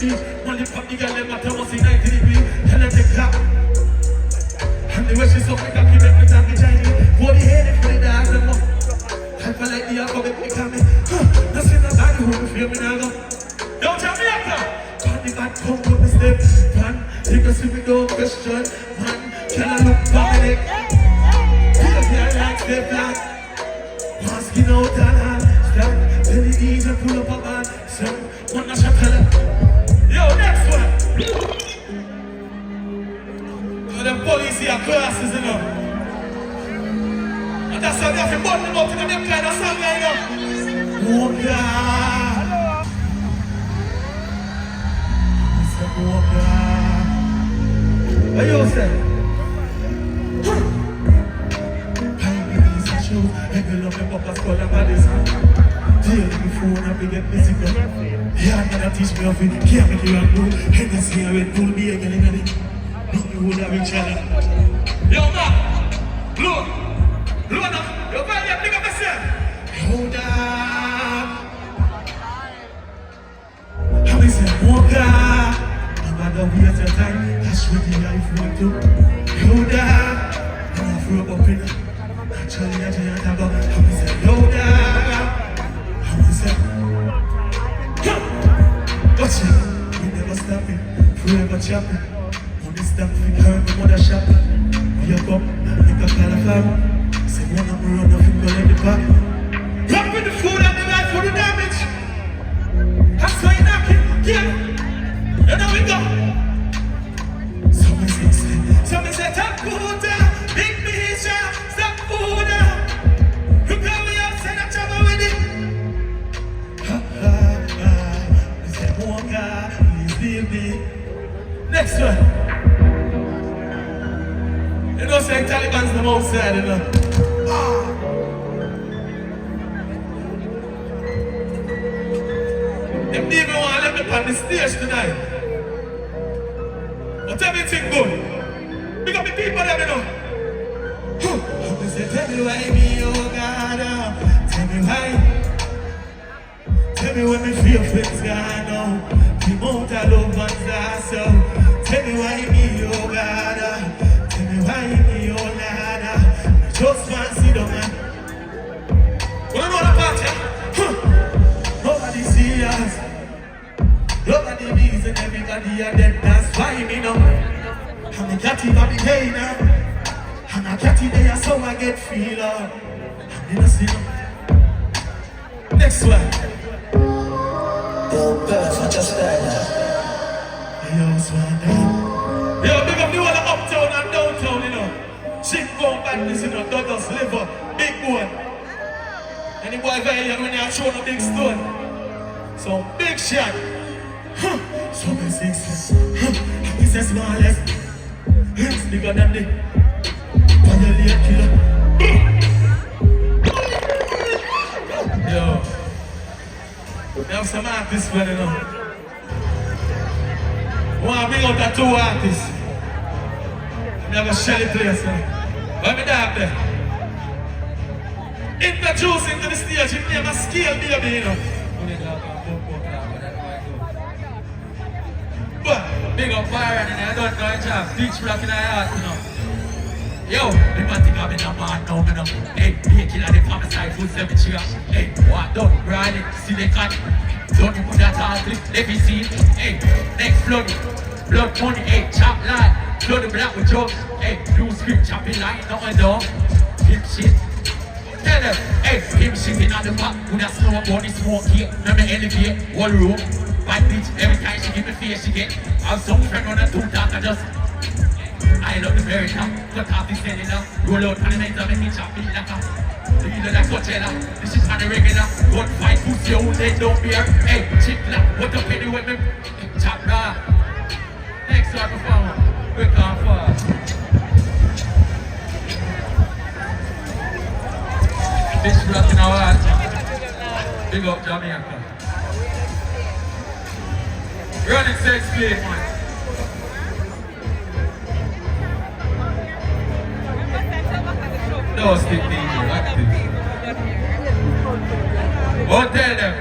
beat. Money pop the girl, them matter what's in 90 degrees. Tell them they clap. And the way she's so quick, I keep it down the Chinese. Body headed for the dogs and more. I feel like the alcohol make me coming. Nothing about who me feel me now go. Don't tell me after. Party back, come with me step. Man, take a sip with no question. Man, can I look back at it? Feel like I step back. Masking out and hand. Stop. Tell the DJ pull up a band. So, one a shot tell. Yo, next one. Them police here classes, you know. And that's how they have to burn them out to them kind of song, you know. Oh, God. I said, oh, God. What you say? I need these shoes. Every love and papa's call them by this. Deal with me phone and we get busy, girl. Yeah, I'm gonna teach me of it. Can't make you undo. Hennessy and Red Bull, be a girl. You would have each other. Yo, man! Look! Look now! Yo, Valiant, pick up yourself! Hold up! How is it? Walk up! No matter where's your time, that's what the life will do. Hold up! And I threw up in it. Actually, I can't have a... How is it? Hold up! How is it? Watch it! We never stop it. Forever chopping. Stop the car, my mother shop. We up, make a call of fire. Say one of me run off and go let the back. Drop with the food and the light for the damage. That's why you're knocking, yeah. And now we go. Somebody say, top food down, big mission, stop food down. You call me outside, I trouble with it. Ha ha ha. I said, oh God, please leave me. Next one. You know, say Taliban's them outside, you know. Them didn't even want to let me on the stage tonight. But everything good. Big up the people there, you know. They say, tell me why me, oh God, tell me why. Tell me when me feel things gone now. The amount of love and that's tell me why me, oh God. Why me, oh Lord, just fancy the man. We don't know the part, yeah? Nobody see us. Nobody means and everybody are dead. That's why me know. I'm a catty baby day now. I'm a catty day, so I get feel up. I'm in a sin. Next one. Yo, perfect, just like that. Yo, Swan. Yo, big up the whole of uptown and downtown, you know. Shit go badness, you know, Douglas liver, big boy. Any boy Valiant when they show a big stone. So big shot. So big six. He says smallest. It's bigger than the Valiant killer. Yo. We have some artists for you know. I want to bring out the two artists. I have a Shelly place. Let me down there. Introducing to the stage, his name is Scale Baby, you know. But, big up Byron and I don't know each other. Beach rock in the heart, you know. Yo, the man think I'm in a man now, you know. Hey, Bayka at the farmer side, full 7 chair. Hey, what done? Grind it, see the cut. Don't you put that on clip, let me see it. Hey, next flood, blood money, hey, chop line. Blood black with jokes, hey, new script, chopping line, nothing done. Him shit. Tell them, hey, him shitting on the back. With a snowboard, smoke here. Let me elevate, one room. My bitch, every time she give me face, she get. I've some friend on a 2 talk, I just. I love the very top, cut off the cellular. Roll out parliament, make me chop it like a. Leader like Coachella, this is on the regular. Don't fight, pussy, you they don't bear. Hey, chick like, what up any with me? Chop that. Next one performer, quick and fast. This rock in our heart. Big up Jamaica. Running sex play, man. No stick DJ, like this. Don't tell them.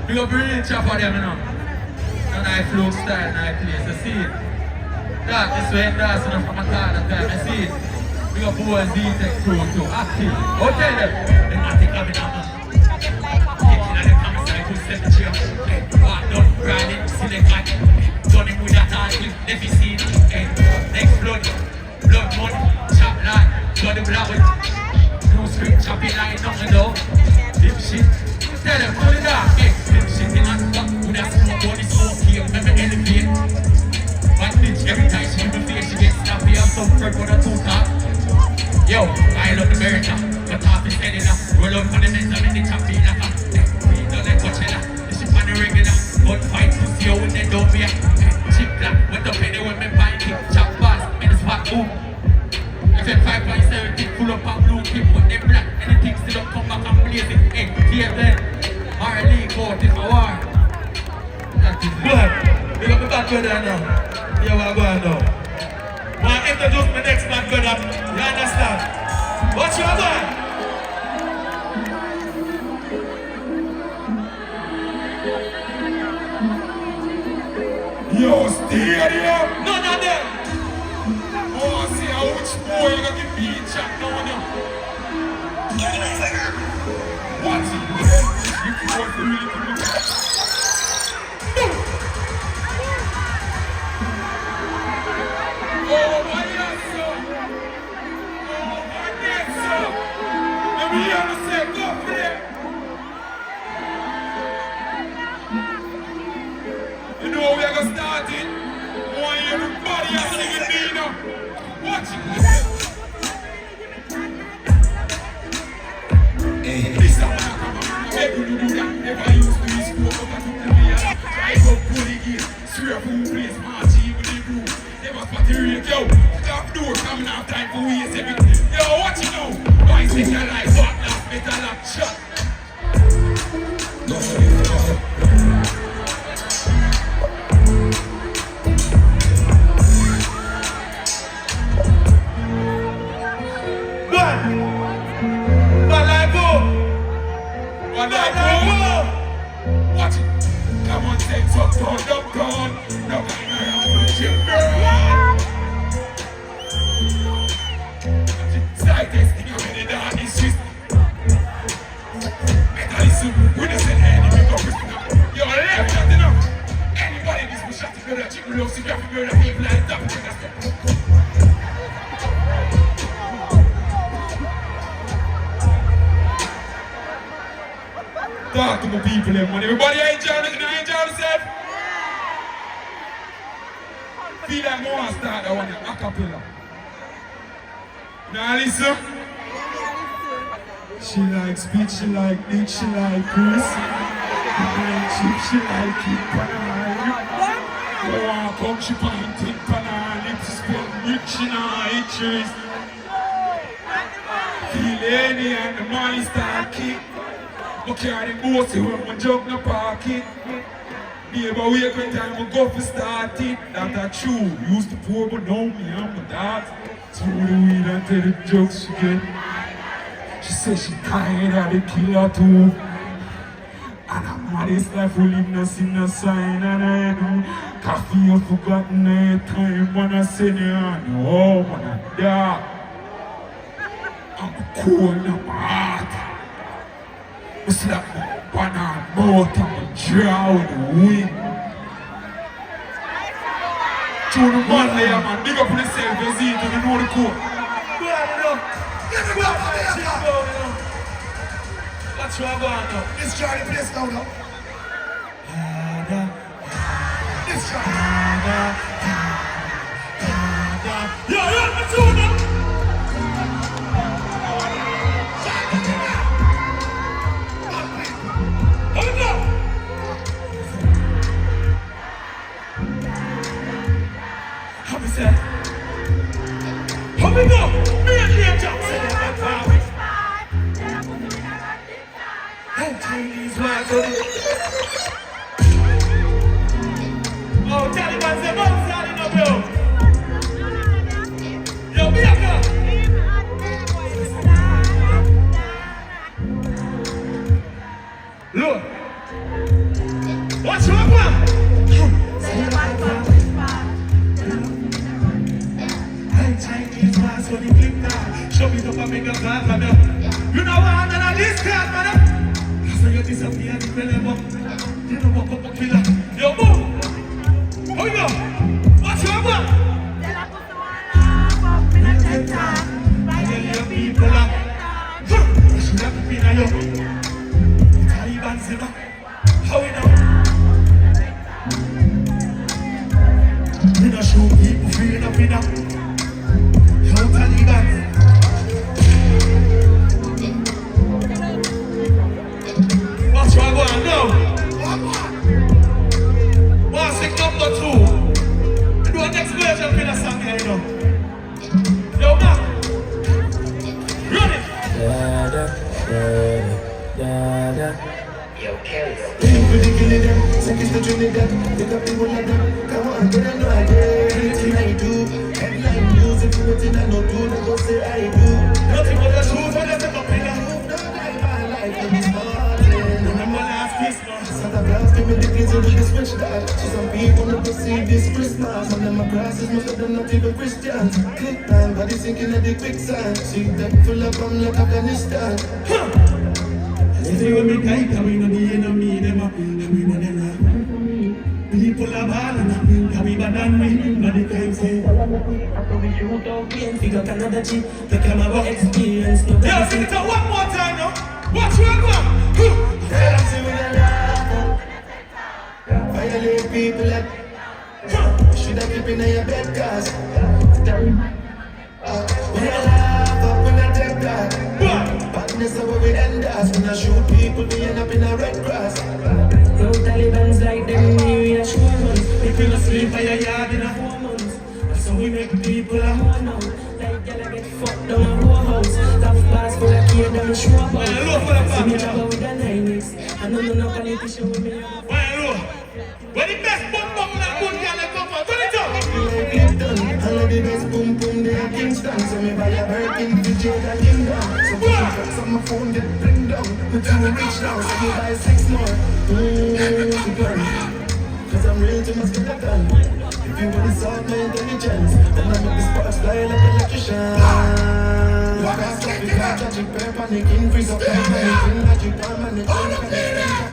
You go reach out for them, you know. a nice flow style, nice place. I see it. That is when that's enough from a car that time. I see it. We got boys, D-Tech crew too. Active. Okay then. They might think of it now. Taking on the commissary to set the chair. Hey, walk down, grinding, select back. Done him with that article, never seen. Hey, next blood money, chop line, blood the black with. No script, chopping line, nothing though. Dip shit. Tell them, pull it down. Hey, dip shit in and stuff. With that smoke, body smoke here, remember elevate. One bitch, every time she give me face, she gets snappy. I'm so afraid when I too top. Yo, I love the America, but half is headed up. Roll up on the men's and the top beat like a. We don't let Coachella, the ship on the regular. Gun fight, pussy, yo, with that don't be a. Chip clap, went up anywhere, me find it. Chop fast, in the spot, boom. FM 5.7, tick full up and blue, keep put them black. Anything still up, come back and blaze it. Hey, here then, R.L.E. court, it's a war. That is good. We got the bad brother now. Here we are going now. I introduce my next man, brother. You understand? What's your man? Yo, stadium! None of them! Oh, see how which boy you got the beat chat now, no? What's it? You can't really do it. Oh, my God, sir! Oh, my God, sir! Let me hear you say, go for it! You know we are going to start it. I want everybody to sing it me now. Watch it. This is how I make you do that. Never used to be school, but I took the way I drive up bully gear. Swear who plays March even the room. Never spot the rate, yo. Stop door coming off time for waste everything. Yo, watch it now. Boys, take your life, back laugh, better laugh, shut. Watch it. Come on, take some turn up, turn. No kind of chip, girl. Slightest thing I'm in the dark is just metalism. We don't send any make up with you're left that enough. Anybody this will shot together, chicken love, see graphic murder, people like that. Talk to my people, man. Everybody enjoy it, enjoy yourself? Feel like I want to start that one, a cappella. Now listen. She likes speech, she like dick, she like pussy. She like it, banana. Go on, come, she pint it, banana. Lips spell rich in her itches. Feel any and the money start kick. I carry the bossy when my jug no pocket. Neighbor wake when time I go for start it. That's true, used to pour but now me and my dad. Through the weed and tell the jokes she get. She says she tired of the killer too. And I'm mad this life will leave no see no sign. And I know coffee you forgotten every time when I send you on. Oh man, yeah. I'm cool in my heart. I slap my banana mouth and my jaw with the wind. Through the man layer, man, dig up on yourself and see it and you know the code. Go on, you know. Get the blood from the shit go, you know. Watch what I'm going now. This Charlie place now, now. This Charlie. Yo, the tune now. How we go? Me and Liam Jackson in that town. Hey, Chinese man, oh, Taliban say, man, starting up, yo. Yo, Bayka. Look. Watch your man. a call from you. You know what? None of these cars, man. So you disappear, you feel them up. You know what, up a killer. Yo, move. How you go? What's your one? I tell your people up. You should have been a yo. Taliban Zima. How you know? We don't shoot people free enough enough. How Taliban? What's wrong going on now? What's the number 2? Do a next version for the song here, you know. Yo, man. Run it. Yo, Kelly. Seconds to Trinidad, pick up the one of them. Come on, get a no idea. Anything I do, headline news. If you want it, I no do, then go say I do. Nothing but the truth, when I take up in the Move, no life, my life, and it's morning. Remember last Christmas? Santa Claus give me the keys to the switch that. So some people never see this Christmas. And then my crosses, most of them not even Christians. Click time, body sinking at the quicksand. See them full of bomb like Afghanistan. Say when me die, come in on the enemy, them up, come in on them. People are bad, come in bad and me, not the time say. After we shoot out, we ain't figure Canada cheap. The camera experience, no Yeah, sing it out one more time now. What's wrong, man? Tell them see we don't laugh. Violate people like should have keep in your bed, cause when I laugh up, when I take that badness of where we end us. When I shoot people, we end up in a red grass. Yo, Taliban's like them reassurance. People asleep by your yard in a 4 months. so we make people a One out. Like y'all get fucked down a whole house. Tough pass full of kid down the shore house. Well, look for the See me back, travel with the 90s. I know no politician with me. well, when the best bum bum that good girl that come for, turn it up. Like Lipton, all of the best boom boom, they are Kingston. So me buy a Birkin to Jada Kingdom. So push the trucks on my phone, get bring down. But you rich now, so me buy 6 more. Gun. Cause I'm real to my skeleton. If you want to solve my intelligence, then I make the sparks fly like an electrician. Walk out, stop it, catch a pair, panic, increase up, panic, magic, man,